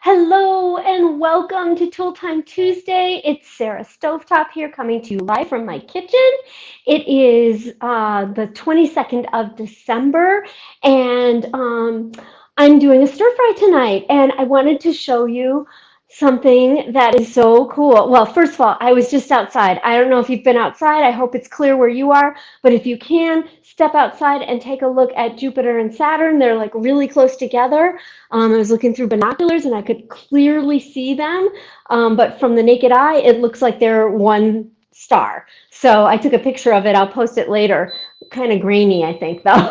Hello and welcome to Tool Time Tuesday. It's Sarah Stovetop here coming to you live from my kitchen. It is the 22nd of December and I'm doing a stir fry tonight and I wanted to show you something that is so cool. Well, first of all, I was just outside. I don't know if you've been outside. I hope it's clear where you are, but if you can, step outside and take a look at Jupiter and Saturn. They're like really close together. I was looking through binoculars and I could clearly see them, but from the naked eye, it looks like they're one star. So I took a picture of it. I'll post it later. Kind of grainy, I think, though.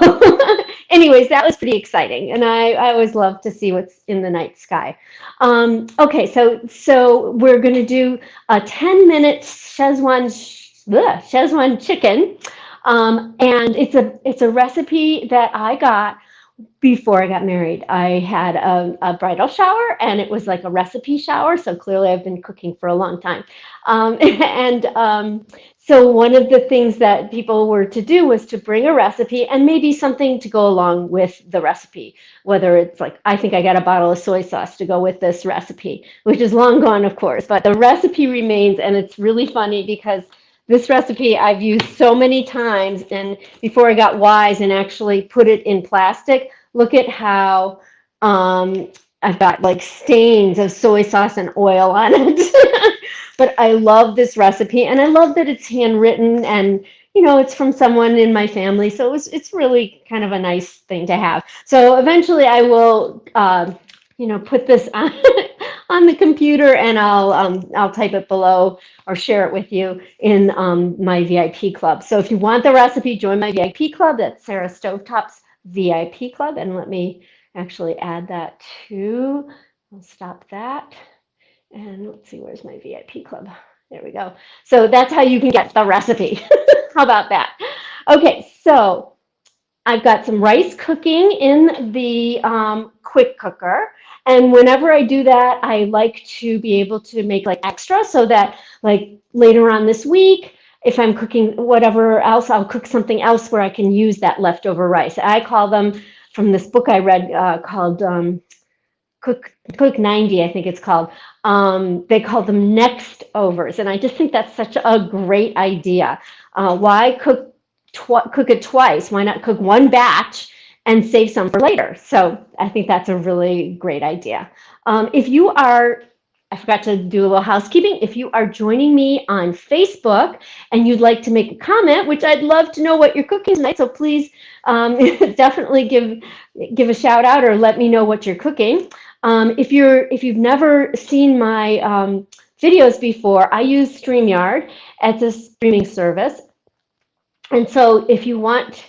Anyways, that was pretty exciting, and I always love to see what's in the night sky. Okay, so we're going to do a 10-minute Szechuan chicken, and it's a recipe that I got before I got married. I had a bridal shower and it was like a recipe shower. So clearly I've been cooking for a long time. So one of the things that people were to do was to bring a recipe and maybe something to go along with the recipe, whether it's like, I think I got a bottle of soy sauce to go with this recipe, which is long gone, of course, but the recipe remains. And it's really funny because this recipe I've used so many times, and before I got wise and actually put it in plastic, look at how I've got like stains of soy sauce and oil on it. But I love this recipe, and I love that it's handwritten, and it's from someone in my family, so it's really kind of a nice thing to have. So eventually, I will put this on on the computer, and I'll type it below or share it with you in my VIP club. So if you want the recipe, join my VIP club. That's Sarah Stovetop's VIP club. And let me actually add that too. I'll stop that. And let's see, where's my VIP club? There we go. So that's how you can get the recipe. How about that? Okay, so I've got some rice cooking in the quick cooker. And whenever I do that, I like to be able to make like extra so that like later on this week, if I'm cooking whatever else, I'll cook something else where I can use that leftover rice. I call them, from this book I read called Cook 90, I think it's called. They call them next overs. And I just think that's such a great idea. Why cook it twice? Why not cook one batch and save some for later? So I think that's a really great idea. If you are, I forgot to do a little housekeeping. If you are joining me on Facebook and you'd like to make a comment, which I'd love to know what you're cooking tonight, so please definitely give a shout out or let me know what you're cooking. If you've never seen my videos before, I use StreamYard as a streaming service. And so if you want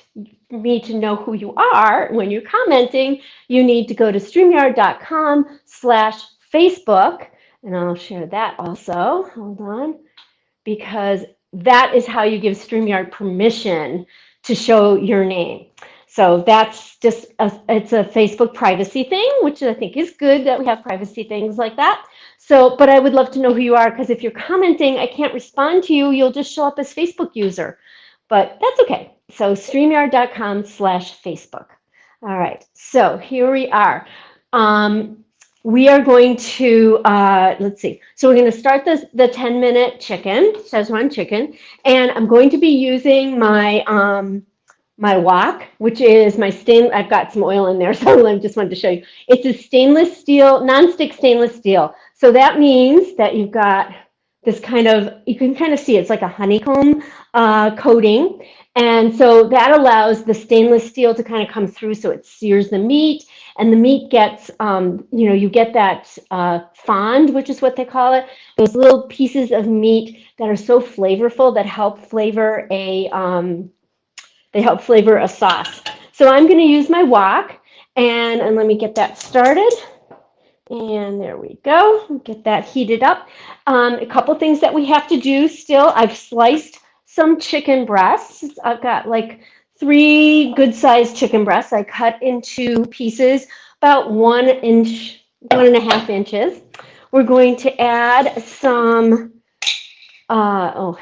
me to know who you are when you're commenting, you need to go to streamyard.com/Facebook. And I'll share that also. Hold on. Because that is how you give StreamYard permission to show your name. So that's just, it's a Facebook privacy thing, which I think is good that we have privacy things like that. So, but I would love to know who you are, because if you're commenting, I can't respond to you. You'll just show up as Facebook user, but that's okay. So streamyard.com/Facebook. All right, so here we are. We are going to, let's see. So we're going to start the 10-minute chicken, Szechuan chicken, and I'm going to be using my my wok, which is my I've got some oil in there, so I just wanted to show you. It's a stainless steel, nonstick stainless steel. So that means that you've got this kind of, you can kind of see it's like a honeycomb coating. And so that allows the stainless steel to kind of come through, so it sears the meat, and the meat gets, you get that fond, which is what they call it, those little pieces of meat that are so flavorful that help flavor a sauce. So I'm going to use my wok, and let me get that started. And there we go. Get that heated up. A couple things that we have to do still. I've sliced some chicken breasts. I've got like 3 good-sized chicken breasts. I cut into pieces about 1.5 inches. We're going to add some, we're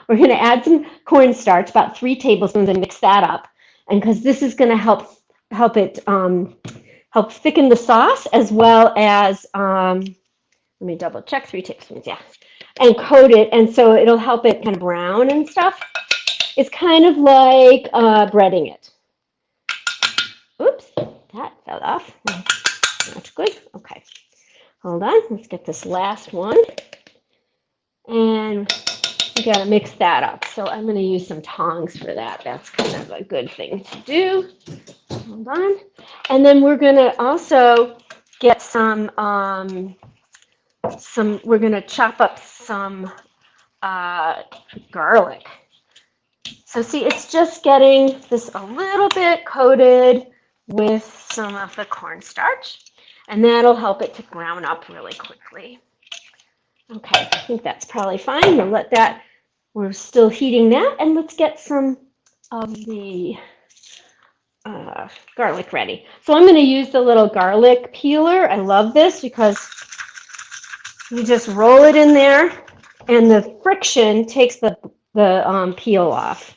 going to add some cornstarch, about 3 tablespoons, and mix that up. And because this is going to help help thicken the sauce as well as, let me double check, 3 tablespoons, yeah, and coat it, and so it'll help it kind of brown and stuff. It's kind of like breading it. Oops, that fell off. Not good. Okay, hold on. Let's get this last one. And we got to mix that up. So I'm going to use some tongs for that. That's kind of a good thing to do. Hold on. And then we're going to also get some, we're going to chop up some garlic. So see, it's just getting this a little bit coated with some of the cornstarch, and that'll help it to brown up really quickly. Okay, I think that's probably fine. We'll let that, we're still heating that, and let's get some of the garlic ready. So I'm going to use the little garlic peeler. I love this because you just roll it in there, and the friction takes the peel off.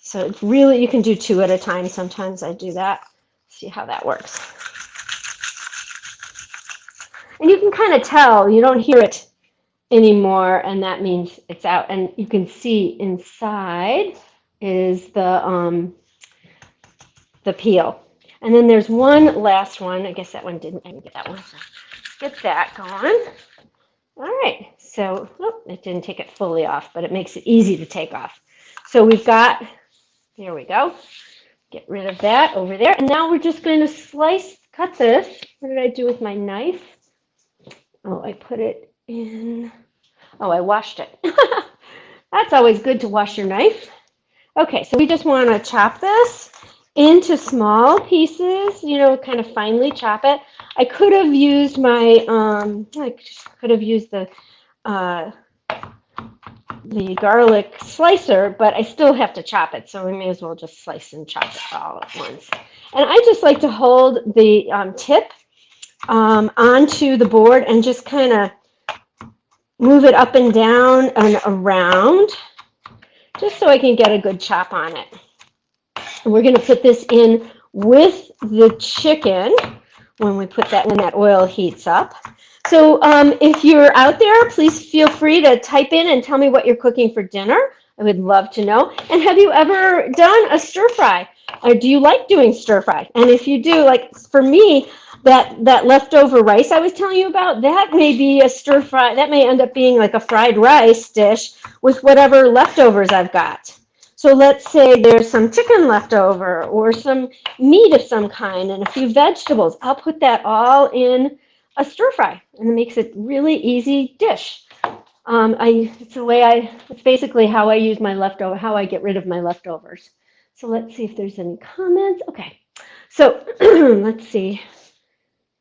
So it's really, you can do 2 at a time. Sometimes I do that. See how that works. And you can kind of tell, you don't hear it anymore, and that means it's out. And you can see inside is the peel. And then there's one last one. I guess that one didn't, I didn't get that one. So get that going. All right, so it didn't take it fully off, but it makes it easy to take off. So we've got, there we go. Get rid of that over there. And now we're just going to cut this. What did I do with my knife? Oh, I put it in, oh, I washed it. That's always good to wash your knife. Okay, so we just want to chop this into small pieces, you know, kind of finely chop it. I could have used my, I could have used the garlic slicer, but I still have to chop it, so we may as well just slice and chop it all at once. And I just like to hold the tip onto the board and just kind of move it up and down and around, just so I can get a good chop on it. And we're going to put this in with the chicken when that oil heats up. So if you're out there, please feel free to type in and tell me what you're cooking for dinner. I would love to know. And have you ever done a stir fry? Or do you like doing stir fry? And if you do, like for me, that leftover rice I was telling you about, that may be a stir fry. That may end up being like a fried rice dish with whatever leftovers I've got. So let's say there's some chicken left over or some meat of some kind and a few vegetables. I'll put that all in a stir fry, and it makes it really easy dish. It's basically how I use my leftover, how I get rid of my leftovers. So let's see if there's any comments. Okay, so let's see.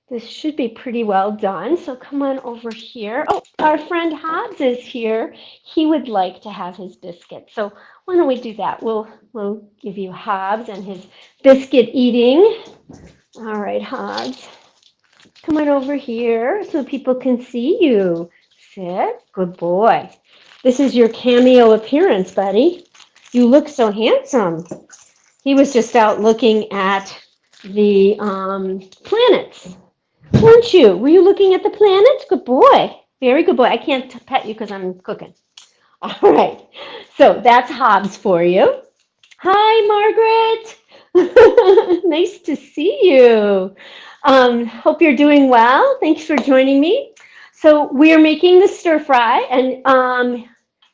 This should be pretty well done. So come on over here. Oh, our friend Hobbs is here. He would like to have his biscuit. So why don't we do that? We'll give you Hobbs and his biscuit eating. All right, Hobbs. Come on over here so people can see you. Sit. Good boy. This is your cameo appearance, buddy. You look so handsome. He was just out looking at the planets. Weren't you? Were you looking at the planets? Good boy. Very good boy. I can't pet you because I'm cooking. All right. So that's Hobbs for you. Hi, Margaret. Nice to see you. Hope you're doing well. Thanks for joining me. So we are making the stir fry, and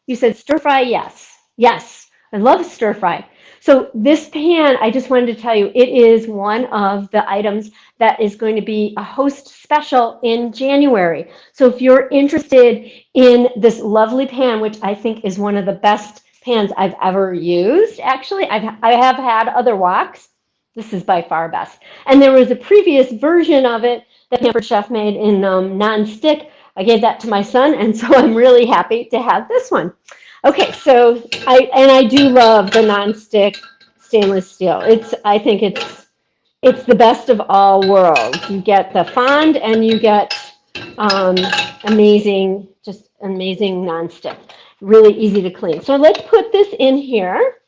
you said stir fry, yes. Yes, I love stir fry. So this pan, I just wanted to tell you, it is one of the items that is going to be a host special in January. So if you're interested in this lovely pan, which I think is one of the best pans I've ever used, actually, I have had other woks. This is by far best. And there was a previous version of it that Pampered Chef made in non-stick. I gave that to my son, and so I'm really happy to have this one. Okay, so I do love the non-stick stainless steel. I think it's the best of all worlds. You get the fond and you get amazing non-stick. Really easy to clean. So let's put this in here.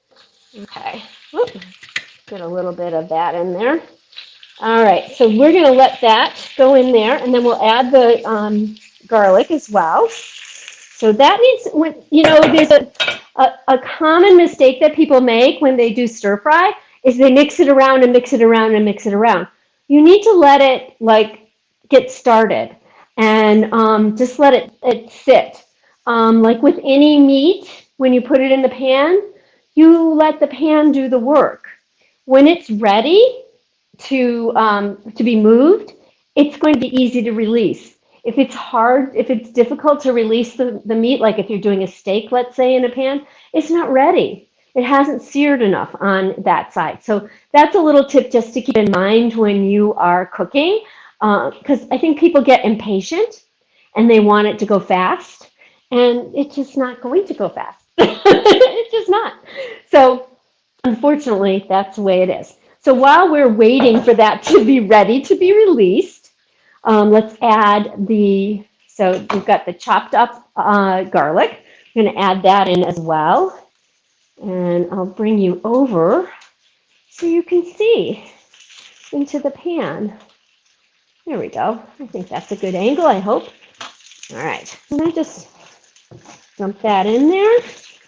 Okay. Oops. Get a little bit of that in there. All right, so we're going to let that go in there, and then we'll add the garlic as well. So that needs, there's a common mistake that people make when they do stir fry is they mix it around and mix it around and mix it around. You need to let it get started and just let it sit. Like with any meat, when you put it in the pan, you let the pan do the work. When it's ready to be moved, it's going to be easy to release. If it's hard, if it's difficult to release the meat, like if you're doing a steak, let's say, in a pan, it's not ready. It hasn't seared enough on that side. So that's a little tip just to keep in mind when you are cooking, because I think people get impatient and they want it to go fast, and it's just not going to go fast. It's just not. So unfortunately, that's the way it is. So while we're waiting for that to be ready to be released, let's add so we've got the chopped up garlic. I'm going to add that in as well. And I'll bring you over so you can see into the pan. There we go. I think that's a good angle, I hope. All right. And I just dump that in there.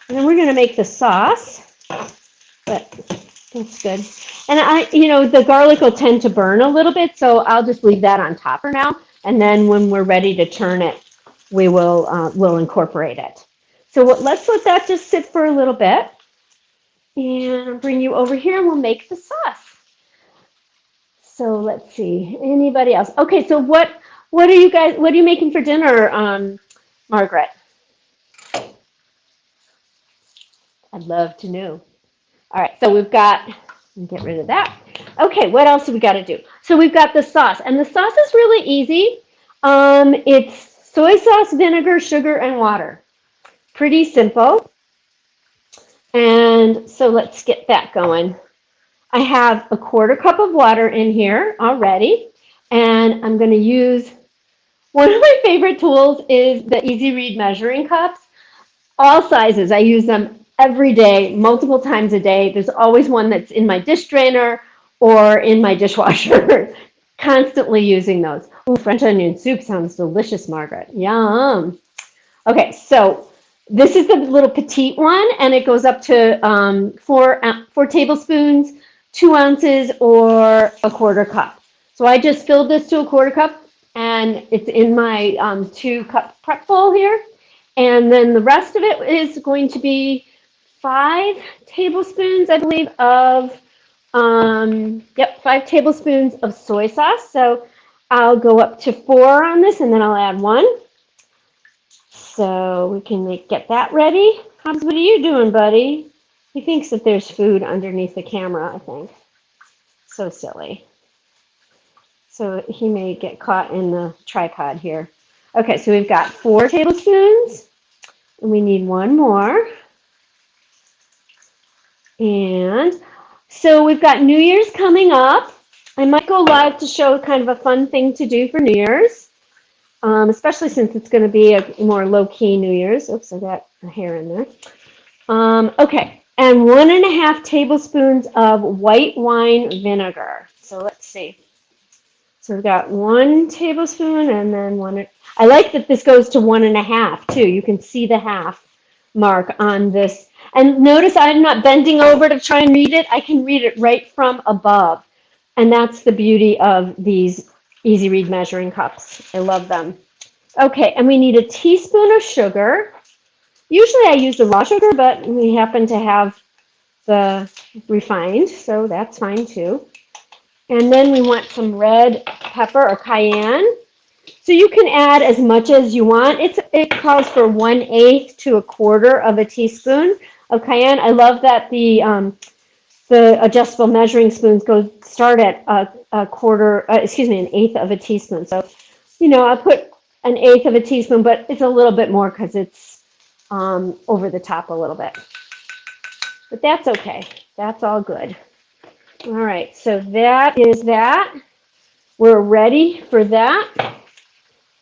And then we're going to make the sauce. But that's good. And the garlic will tend to burn a little bit, so I'll just leave that on top for now. And then when we're ready to turn it, we'll incorporate it. So let's let that just sit for a little bit. And I'll bring you over here and we'll make the sauce. So let's see, anybody else? Okay, so what are you making for dinner, Margaret? I'd love to know. All right, so we've got, get rid of that. Okay, what else do we got to do? So we've got the sauce, and the sauce is really easy. It's soy sauce, vinegar, sugar, and water. Pretty simple. And so let's get that going. I have a 1/4 cup of water in here already, and I'm going to use, one of my favorite tools is the Easy Read measuring cups. All sizes, I use them every day, multiple times a day. There's always one that's in my dish drainer or in my dishwasher. Constantly using those. Ooh, French onion soup sounds delicious, Margaret. Yum. Okay, so this is the little petite one, and it goes up to 4 tablespoons, 2 ounces, or a 1/4 cup. So I just filled this to a 1/4 cup, and it's in my 2-cup prep bowl here. And then the rest of it is going to be 5 tablespoons, I believe, of 5 tablespoons of soy sauce. So I'll go up to 4 on this, and then I'll add 1. So we can get that ready. Hobbs, what are you doing, buddy? He thinks that there's food underneath the camera, I think. So silly. So he may get caught in the tripod here. Okay, so we've got 4 tablespoons, and we need 1 more. And so we've got New Year's coming up. I might go live to show kind of a fun thing to do for New Year's. Especially since it's going to be a more low-key New Year's. Oops, I got a hair in there. Okay, and 1½ tablespoons of white wine vinegar. So let's see. So we've got 1 tablespoon and then 1. I like that this goes to 1½ too. You can see the half mark on this. And notice I'm not bending over to try and read it. I can read it right from above. And that's the beauty of these Easy Read measuring cups. I love them. Okay, and we need a teaspoon of sugar. Usually I use the raw sugar, but we happen to have the refined, so that's fine too. And then we want some red pepper or cayenne. So you can add as much as you want. It calls for 1/8 to 1/4 of a teaspoon of cayenne. I love that the adjustable measuring spoons start at an 1/8 of a teaspoon. So, I put 1/8 of a teaspoon, but it's a little bit more because it's over the top a little bit. But that's okay. That's all good. All right, so that is that. We're ready for that.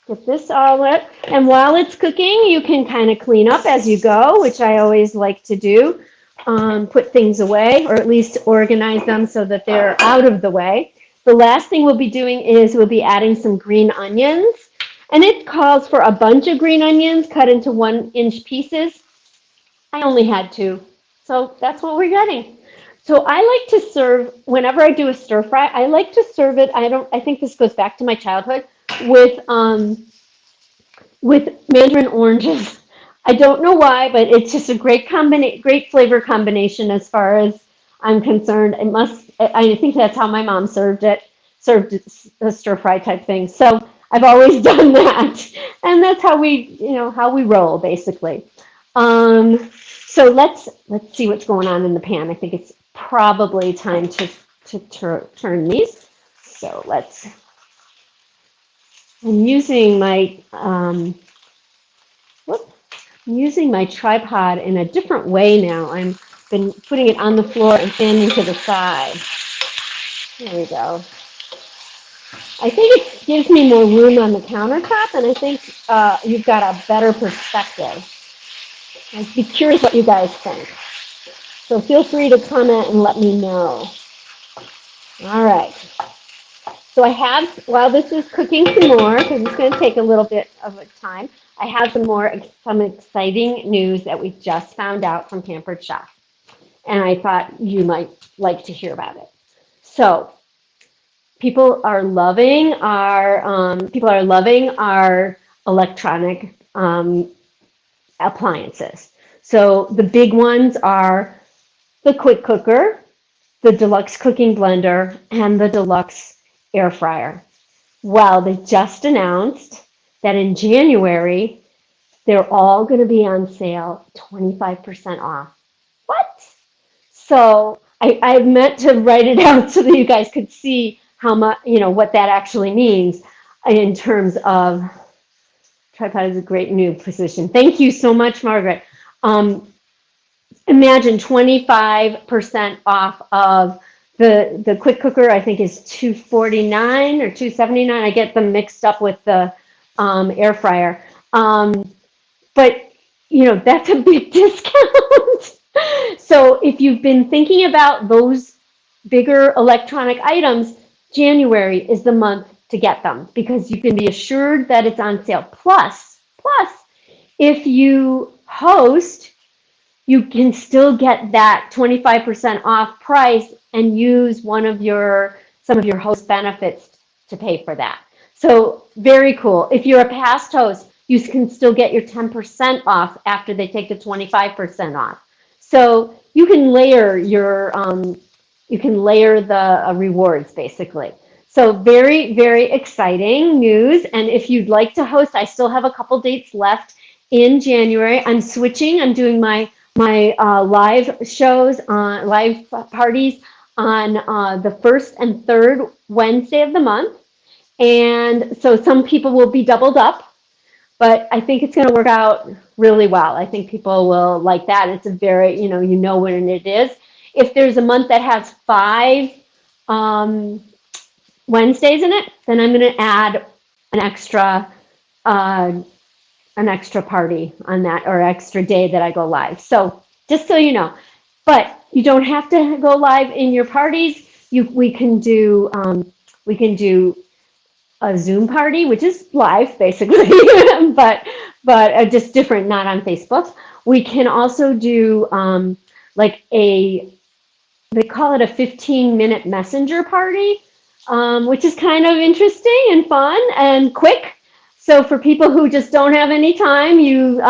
Get this all wet. And while it's cooking, you can kind of clean up as you go, which I always like to do. Put things away, or at least organize them so that they're out of the way. The last thing we'll be doing is we'll be adding some green onions. And it calls for a bunch of green onions cut into 1-inch pieces. I only had 2, so that's what we're getting. So I like to serve, whenever I do a stir fry, I like to serve it, I think this goes back to my childhood, with mandarin oranges. I don't know why, but it's just a great flavor combination as far as I'm concerned. I think that's how my mom served a stir fry type thing. So I've always done that. And that's how we roll basically. So let's see what's going on in the pan. I think it's probably time to turn these. So I'm using my tripod in a different way now. I've been putting it on the floor and standing to the side. There we go. I think it gives me more room on the countertop, and I think you've got a better perspective. I'd be curious what you guys think. So feel free to comment and let me know. All right. So while this is cooking some more, because it's going to take a little bit of a time, I have some exciting news that we just found out from Pampered Chef. And I thought you might like to hear about it. So people are loving our electronic appliances. So the big ones are the quick cooker, the deluxe cooking blender, and the deluxe air fryer. Well, they just announced that in January, they're all going to be on sale 25% off. What? So I meant to write it out so that you guys could see how much, what that actually means in terms of tripod is a great new position. Thank you so much, Margaret. Imagine 25% off of the quick cooker. I think is $249 or $279. I get them mixed up with the air fryer. But that's a big discount. So if you've been thinking about those bigger electronic items, January is the month to get them because you can be assured that it's on sale. Plus, if you host, you can still get that 25% off price and use some of your host benefits to pay for that. So very cool. If you're a past host, you can still get your 10% off after they take the 25% off. So you can layer the rewards basically. So very, very exciting news. And if you'd like to host, I still have a couple dates left in January. I'm switching. I'm doing my live shows, live parties on the first and third Wednesday of the month. And so some people will be doubled up, but I think it's going to work out really well. I think people will like that. It's a very, you know when it is. If there's a month that has 5 Wednesdays in it, then I'm going to add an extra party on that, or extra day that I go live. So just so you know, but you don't have to go live in your parties. We can do a Zoom party, which is live basically, but just different, not on Facebook. We can also do they call it a 15-minute messenger party, which is kind of interesting and fun and quick. So for people who just don't have any time, you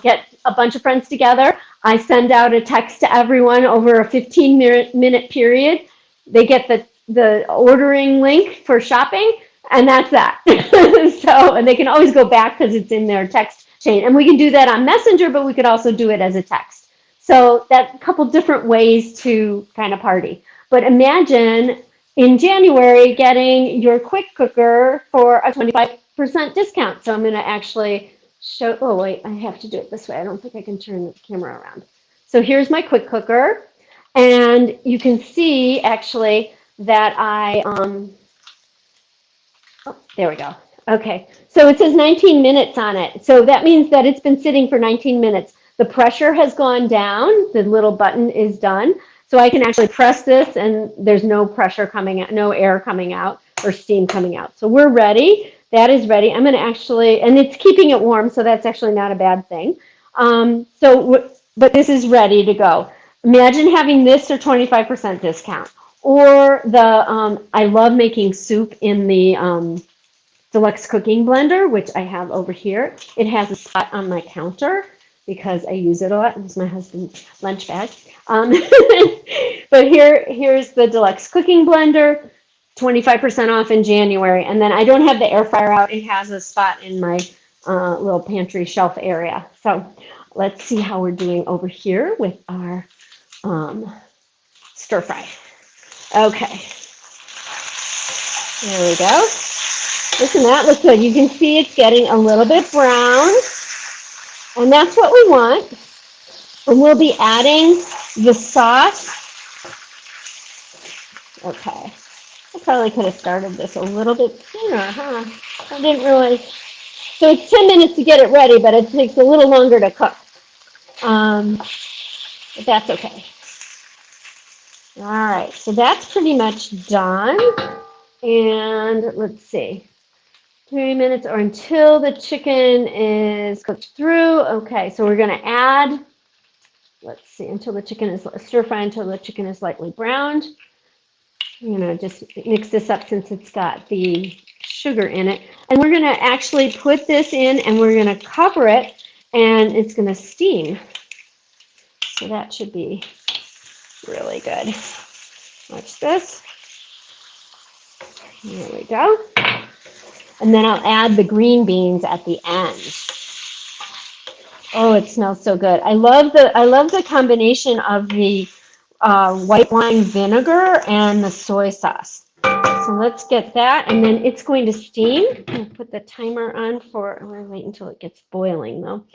get a bunch of friends together. I send out a text to everyone over a 15-minute period. They get the ordering link for shopping, and that's that. And they can always go back because it's in their text chain. And we can do that on Messenger, but we could also do it as a text. So that's a couple different ways to kind of party. But imagine in January getting your quick cooker for a 25% discount. So I'm going to actually show, oh wait, I have to do it this way. I don't think I can turn the camera around. So here's my quick cooker. And you can see actually that there we go. Okay, so it says 19 minutes on it. So that means that it's been sitting for 19 minutes. The pressure has gone down. The little button is done. So I can actually press this and there's no pressure coming out, no air coming out or steam coming out. So we're ready. That is ready. I'm going to actually, and it's keeping it warm, so that's actually not a bad thing. But this is ready to go. Imagine having this for 25% discount. Or I love making soup in the deluxe cooking blender, which I have over here. It has a spot on my counter because I use it a lot. It's my husband's lunch bag. But here's the deluxe cooking blender, 25% off in January. And then I don't have the air fryer out. It has a spot in my little pantry shelf area. So let's see how we're doing over here with our stir fry. Okay, there we go. Listen, that looks good. You can see it's getting a little bit brown, and that's what we want. And we'll be adding the sauce. Okay, I probably could have started this a little bit sooner, huh? I didn't realize. So it's 10 minutes to get it ready, but it takes a little longer to cook. But that's okay. All right, so that's pretty much done. And let's see. 3 minutes or until the chicken is cooked through. Okay, so we're going to add, let's see, until the chicken is stir fry until the chicken is lightly browned. I'm going to just mix this up since it's got the sugar in it. And we're going to actually put this in and we're going to cover it and it's going to steam. So that should be really good. Watch this. There we go. And then I'll add the green beans at the end. Oh, it smells so good. I love the combination of the white wine vinegar and the soy sauce. So let's get that, and then it's going to steam. I'll put the timer on for. I'm going to wait until it gets boiling though,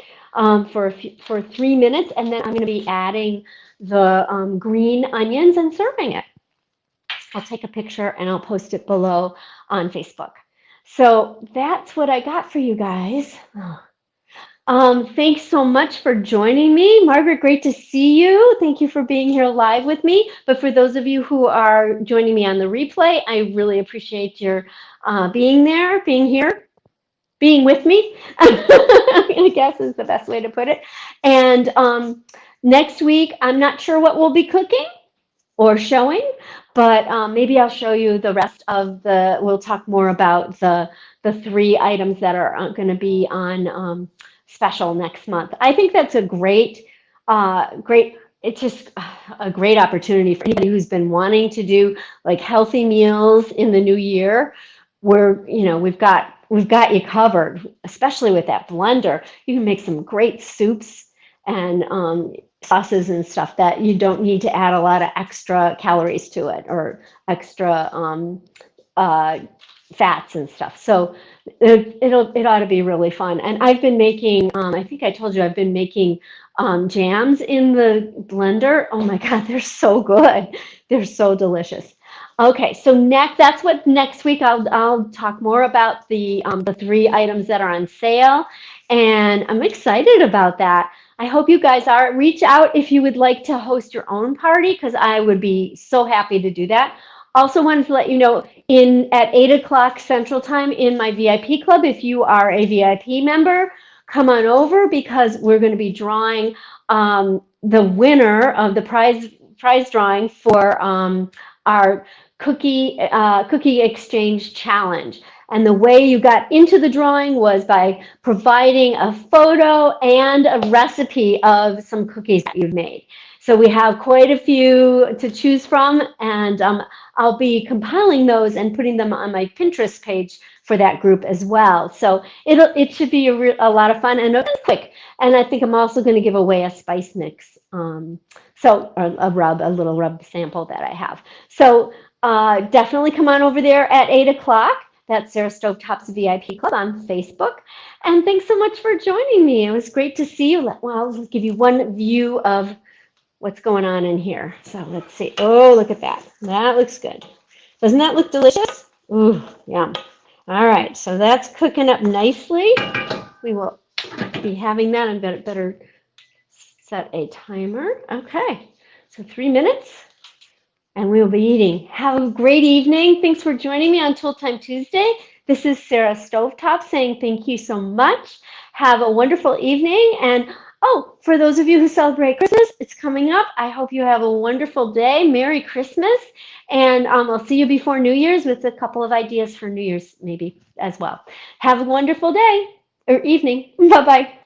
for 3 minutes, and then I'm going to be adding the green onions and serving it. I'll take a picture and I'll post it below on Facebook. So that's what I got for you guys. Thanks so much for joining me. Margaret, great to see you. Thank you for being here live with me. But for those of you who are joining me on the replay, I really appreciate your being here, being with me, I guess is the best way to put it. And next week, I'm not sure what we'll be cooking or showing, but maybe I'll show you the rest of we'll talk more about the 3 items that are going to be on special next month. I think that's a it's just a great opportunity for anybody who's been wanting to do like healthy meals in the new year, where, we've got you covered, especially with that blender. You can make some great soups and sauces and stuff that you don't need to add a lot of extra calories to it or extra fats and stuff. So it ought to be really fun. And I've been making, I think I told you, I've been making jams in the blender. Oh my God, they're so good. They're so delicious. Okay, so that's what next week I'll talk more about the 3 items that are on sale, and I'm excited about that. I hope you guys are. Reach out if you would like to host your own party, because I would be so happy to do that. Also wanted to let you know, at 8 o'clock Central Time in my VIP club, if you are a VIP member, come on over, because we're going to be drawing the winner of the prize drawing for our cookie exchange challenge. And the way you got into the drawing was by providing a photo and a recipe of some cookies that you've made. So we have quite a few to choose from, and I'll be compiling those and putting them on my Pinterest page for that group as well. So it should be a lot of fun and quick. And I think I'm also going to give away a spice mix, so a little rub sample that I have. So definitely come on over there at 8 o'clock. That's Sarah Stovetop's VIP Club on Facebook. And thanks so much for joining me. It was great to see you. Well, I'll give you one view of what's going on in here. So let's see. Oh, look at that. That looks good. Doesn't that look delicious? Ooh, yum. All right, so that's cooking up nicely. We will be having that. I'm better set a timer. Okay, so 3 minutes. and we will be eating. Have a great evening. Thanks for joining me on Tool Time Tuesday. This is Sarah Stovetop saying thank you so much. Have a wonderful evening. And oh, for those of you who celebrate Christmas, it's coming up. I hope you have a wonderful day. Merry Christmas. And I'll see you before New Year's with a couple of ideas for New Year's maybe as well. Have a wonderful day or evening. Bye-bye.